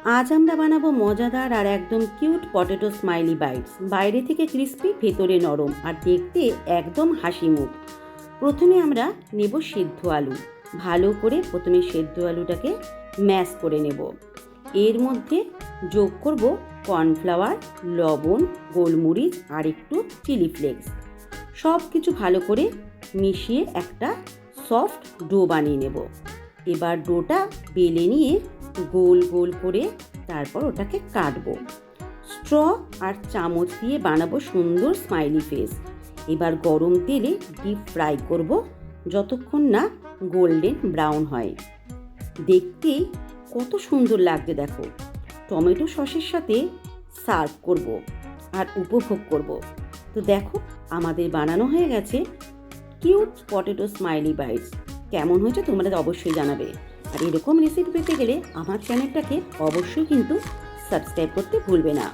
আজ আমরা বানাবো মজাদার আর একদম কিউট পটেটো স্মাইলি বাইটস। বাইরে থেকে ক্রিস্পি, ভেতরে নরম আর দেখতে একদম হাসি মুখ। প্রথমে আমরা নেব সেদ্ধ আলু। ভালো করে প্রথমে সেদ্ধ আলুটাকে ম্যাশ করে নেব। এর মধ্যে যোগ করব কর্নফ্লাওয়ার, লবণ, গোলমরিচ আর একটু চিলি ফ্লেক্স। সব কিছু ভালো করে মিশিয়ে একটা সফট ডো বানিয়ে নেব। এবার ডোটা বেলে নিয়ে গোল গোল করে তারপর ওটাকে কাটবো। স্ট্র আর চামচ দিয়ে বানাবো সুন্দর স্মাইলি ফেস। এবার গরম তেলে ডিপ ফ্রাই করব যতক্ষণ না গোল্ডেন ব্রাউন হয়। দেখতেই কত সুন্দর লাগছে দেখো। টমেটো সসের সাথে সার্ভ করব আর উপভোগ করব। তো দেখো, আমাদের বানানো হয়ে গেছে কিউট পটেটো স্মাইলি বাইটস। কেমন হয়েছে তোমরা অবশ্যই জানাবে। আর এরকম রেসিপি পেতে গেলে আমার চ্যানেলটাকে অবশ্যই কিন্তু সাবস্ক্রাইব করতে ভুলবে না।